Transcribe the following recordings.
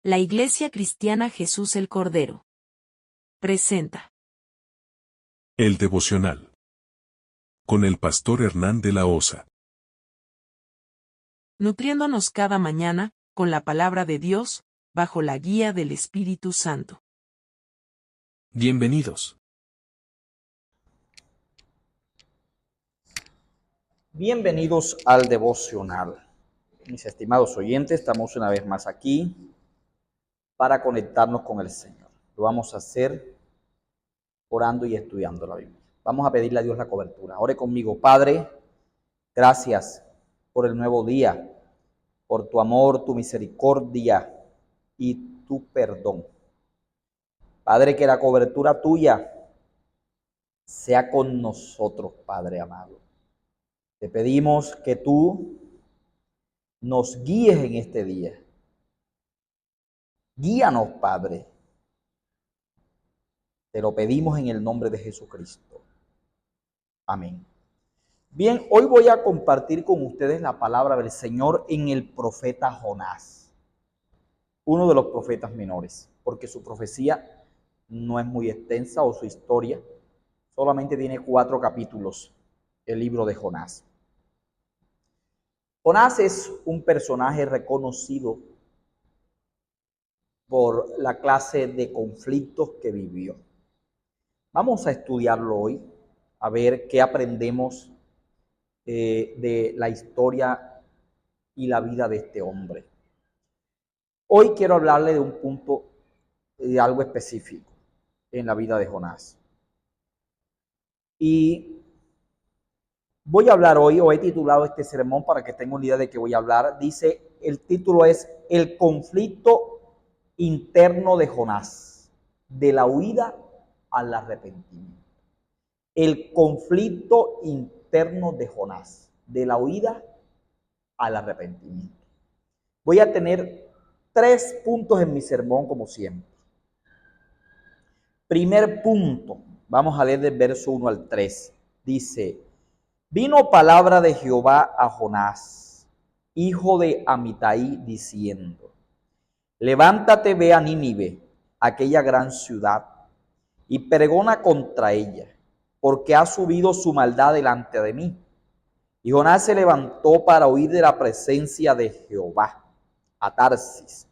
La Iglesia Cristiana Jesús el Cordero presenta El devocional con el pastor Hernán de la Osa. nutriéndonos cada mañana con la palabra de Dios, bajo la guía del Espíritu Santo. Bienvenidos. Bienvenidos al devocional. Mis estimados oyentes, estamos una vez más aquí para conectarnos con el Señor. Lo vamos a hacer orando y estudiando la Biblia. Vamos a pedirle a Dios la cobertura. Ore conmigo, Padre, gracias por el nuevo día, por tu amor, tu misericordia y tu perdón. Padre, que la cobertura tuya sea con nosotros, Padre amado. Te pedimos que tú nos guíes en este día. Guíanos, Padre. Te lo pedimos en el nombre de Jesucristo. Amén. Bien, hoy voy a compartir con ustedes la palabra del Señor en el profeta Jonás, uno de los profetas menores, porque su profecía no es muy extensa o su historia solamente tiene 4 capítulos, el libro de Jonás. Jonás es un personaje reconocido por la clase de conflictos que vivió. Vamos a estudiarlo hoy, a ver qué aprendemos de la historia y la vida de este hombre. Hoy quiero hablarle de un punto, de algo específico en la vida de Jonás. Y voy a hablar hoy, o he titulado este sermón para que tengan una idea de qué voy a hablar. Dice, el título es El conflicto interno de Jonás, de la huida al arrepentimiento. El conflicto interno de Jonás, de la huida al arrepentimiento. Voy a tener 3 puntos en mi sermón, como siempre. Primer punto, vamos a leer del verso 1 al 3. Dice, vino palabra de Jehová a Jonás, hijo de Amitai, diciendo, levántate, ve a Nínive, aquella gran ciudad, y pregona contra ella, porque ha subido su maldad delante de mí. Y Jonás se levantó para huir de la presencia de Jehová a Tarsis,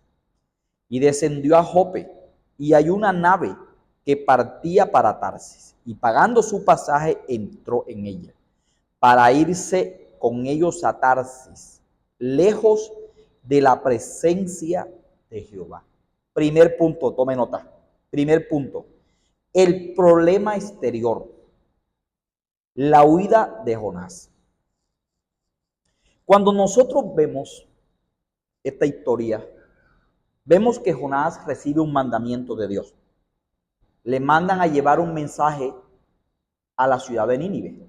y descendió a Jope, y hay una nave que partía para Tarsis, y pagando su pasaje entró en ella, para irse con ellos a Tarsis, lejos de la presencia de Jehová. Primer punto, tome nota. Primer punto, el problema exterior, la huida de Jonás. Cuando nosotros vemos esta historia, vemos que Jonás recibe un mandamiento de Dios. Le mandan a llevar un mensaje a la ciudad de Nínive,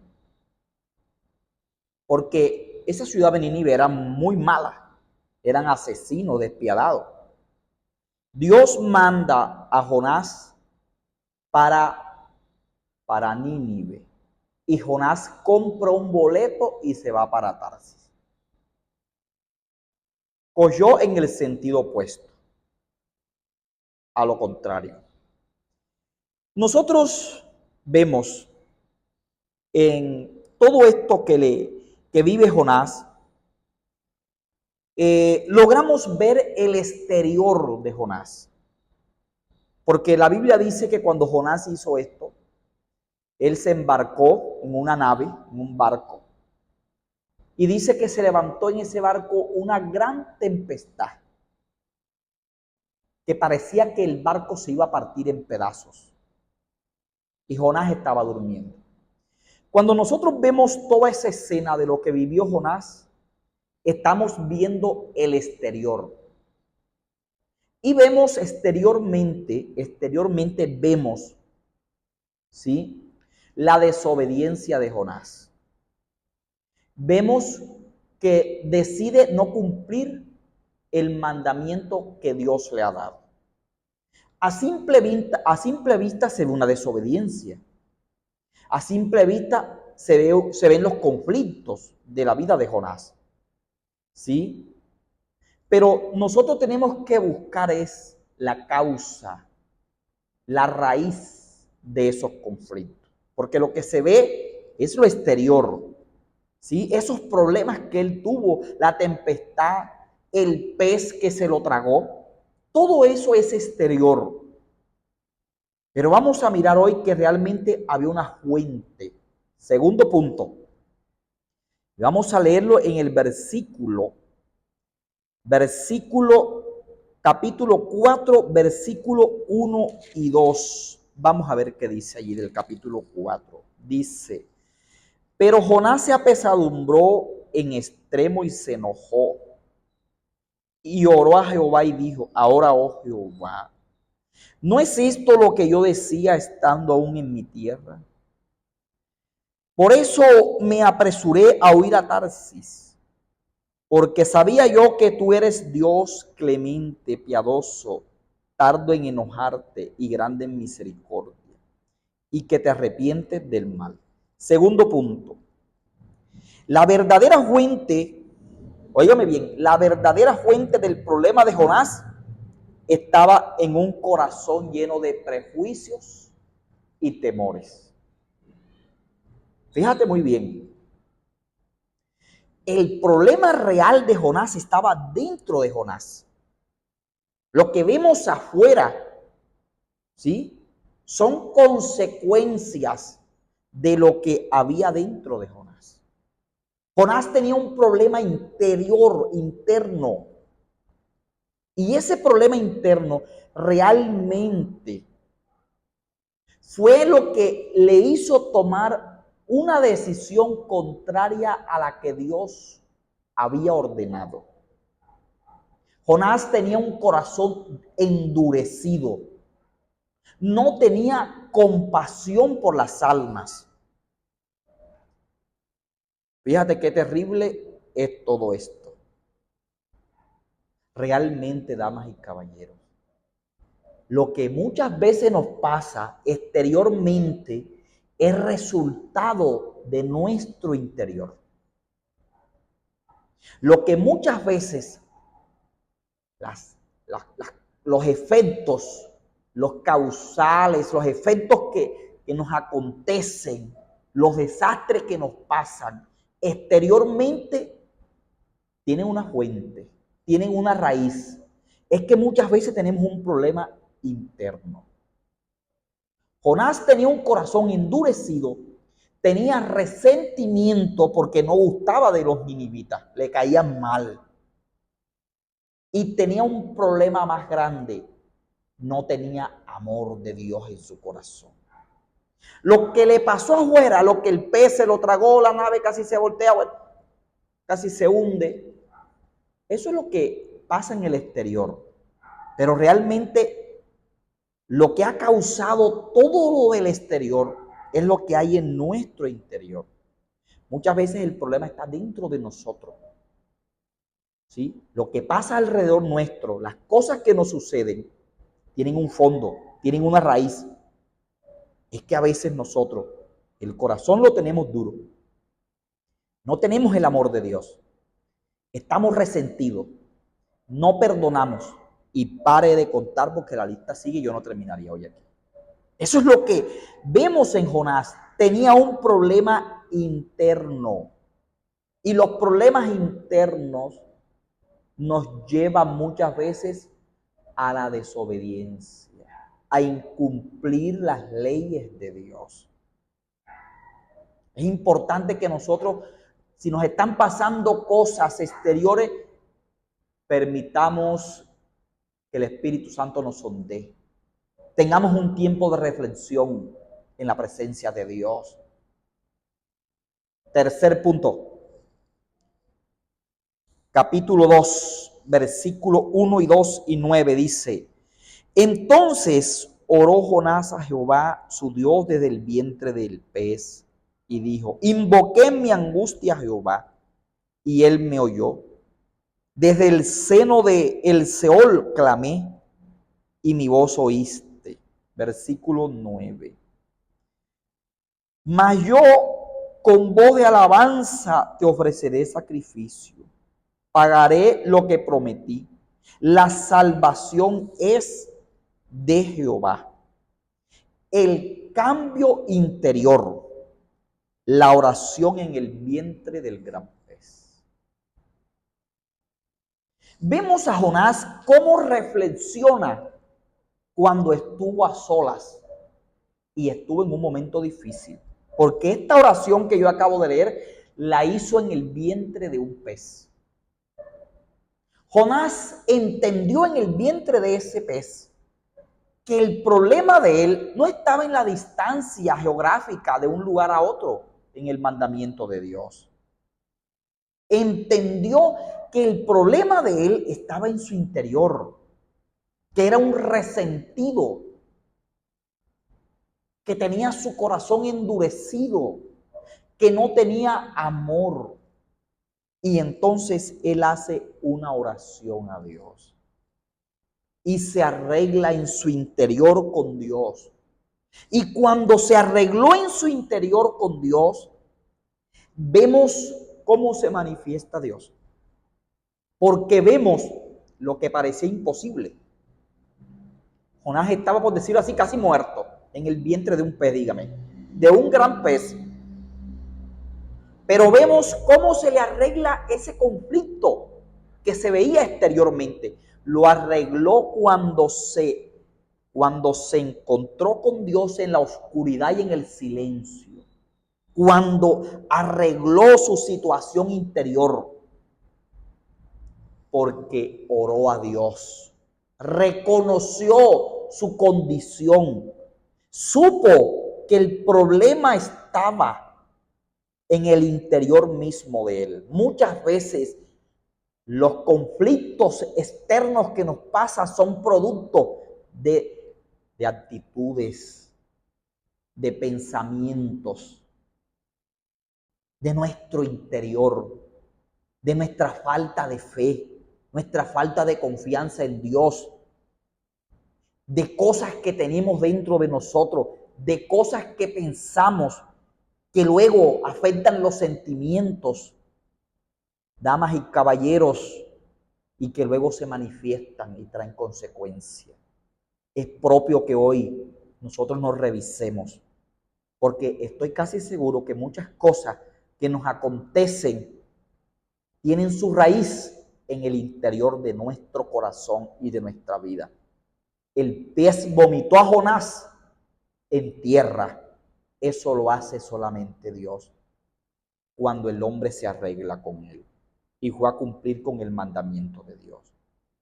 porque esa ciudad de Nínive era muy mala, eran asesinos despiadados. Dios manda a Jonás para Nínive, y Jonás compra un boleto y se va para Tarsis. Cogió en el sentido opuesto, a lo contrario. Nosotros vemos en todo esto que vive Jonás, logramos ver el exterior de Jonás. Porque la Biblia dice que cuando Jonás hizo esto, él se embarcó en una nave, en un barco, y dice que se levantó en ese barco una gran tempestad, que parecía que el barco se iba a partir en pedazos, y Jonás estaba durmiendo. Cuando nosotros vemos toda esa escena de lo que vivió Jonás, estamos viendo el exterior. Y vemos exteriormente vemos, ¿sí?, la desobediencia de Jonás. Vemos que decide no cumplir el mandamiento que Dios le ha dado. A simple vista se ve una desobediencia. A simple vista se ven los conflictos de la vida de Jonás, ¿sí? Pero nosotros tenemos que buscar es la causa, la raíz de esos conflictos. Porque lo que se ve es lo exterior, ¿sí? Esos problemas que él tuvo, la tempestad, el pez que se lo tragó, todo eso es exterior. Pero vamos a mirar hoy que realmente había una fuente. Segundo punto. Vamos a leerlo en el capítulo 4, versículo 1 y 2. Vamos a ver qué dice allí del capítulo 4. Dice, pero Jonás se apesadumbró en extremo y se enojó. Y oró a Jehová y dijo, ahora, oh Jehová, ¿no es esto lo que yo decía estando aún en mi tierra? Por eso me apresuré a huir a Tarsis, porque sabía yo que tú eres Dios clemente, piadoso, tardo en enojarte y grande en misericordia, y que te arrepientes del mal. Segundo punto, la verdadera fuente, óigame bien, la verdadera fuente del problema de Jonás estaba en un corazón lleno de prejuicios y temores. Fíjate muy bien, el problema real de Jonás estaba dentro de Jonás. Lo que vemos afuera, ¿sí? Son consecuencias de lo que había dentro de Jonás. Jonás tenía un problema interior, interno. Y ese problema interno realmente fue lo que le hizo tomar una decisión contraria a la que Dios había ordenado. Jonás tenía un corazón endurecido. No tenía compasión por las almas. Fíjate qué terrible es todo esto. Realmente, damas y caballeros, lo que muchas veces nos pasa exteriormente es resultado de nuestro interior. Lo que muchas veces los efectos, los causales, los efectos que nos acontecen, los desastres que nos pasan exteriormente, tienen una fuente, tienen una raíz. Es que muchas veces tenemos un problema interno. Jonás tenía un corazón endurecido, tenía resentimiento porque no gustaba de los ninivitas, le caían mal. Y tenía un problema más grande, no tenía amor de Dios en su corazón. Lo que le pasó afuera, lo que el pez se lo tragó, la nave casi se voltea, casi se hunde, eso es lo que pasa en el exterior. Pero realmente lo que ha causado todo lo del exterior es lo que hay en nuestro interior. Muchas veces el problema está dentro de nosotros. ¿Sí? Lo que pasa alrededor nuestro, las cosas que nos suceden, tienen un fondo, tienen una raíz. Es que a veces nosotros, el corazón lo tenemos duro. No tenemos el amor de Dios. Estamos resentidos. No perdonamos. Y pare de contar porque la lista sigue y yo no terminaría hoy aquí. Eso es lo que vemos en Jonás. Tenía un problema interno. Y los problemas internos nos llevan muchas veces a la desobediencia, a incumplir las leyes de Dios. Es importante que nosotros, si nos están pasando cosas exteriores, permitamos que el Espíritu Santo nos sondee. Tengamos un tiempo de reflexión en la presencia de Dios. Tercer punto. Capítulo 2, versículo 1 y 2 y 9 dice, entonces oró Jonás a Jehová, su Dios, desde el vientre del pez, y dijo, invoqué en mi angustia a Jehová, y él me oyó. Desde el seno de el Seol clamé, y mi voz oíste. Versículo 9. Mas yo con voz de alabanza te ofreceré sacrificio. pagaré lo que prometí. La salvación es de Jehová. El cambio interior, la oración en el vientre del gran pez. Vemos a Jonás cómo reflexiona cuando estuvo a solas y estuvo en un momento difícil. Porque esta oración que yo acabo de leer la hizo en el vientre de un pez. Jonás entendió en el vientre de ese pez que el problema de él no estaba en la distancia geográfica de un lugar a otro en el mandamiento de Dios. Entendió que el problema de él estaba en su interior, que era un resentido, que tenía su corazón endurecido, que no tenía amor. Y entonces él hace una oración a Dios y se arregla en su interior con Dios. Y cuando se arregló en su interior con Dios, vemos cómo se manifiesta Dios. Porque vemos lo que parecía imposible. Jonás estaba, por decirlo así, casi muerto en el vientre de un pez, dígame, de un gran pez. Pero vemos cómo se le arregla ese conflicto que se veía exteriormente. Lo arregló cuando se encontró con Dios en la oscuridad y en el silencio. Cuando arregló su situación interior. Porque oró a Dios. Reconoció su condición. Supo que el problema estaba en el interior mismo de él. Muchas veces los conflictos externos que nos pasan son producto de actitudes, de pensamientos, de nuestro interior, de nuestra falta de fe, nuestra falta de confianza en Dios, de cosas que tenemos dentro de nosotros, de cosas que pensamos que luego afectan los sentimientos, damas y caballeros, y que luego se manifiestan y traen consecuencias. Es propio que hoy nosotros nos revisemos, porque estoy casi seguro que muchas cosas que nos acontecen tienen su raíz en el interior de nuestro corazón y de nuestra vida. El pez vomitó a Jonás en tierra. Eso lo hace solamente Dios cuando el hombre se arregla con él y fue a cumplir con el mandamiento de Dios.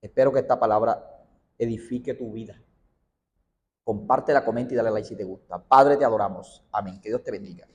Espero que esta palabra edifique tu vida. Compártela, comenta y dale like si te gusta. Padre, te adoramos. Amén. Que Dios te bendiga.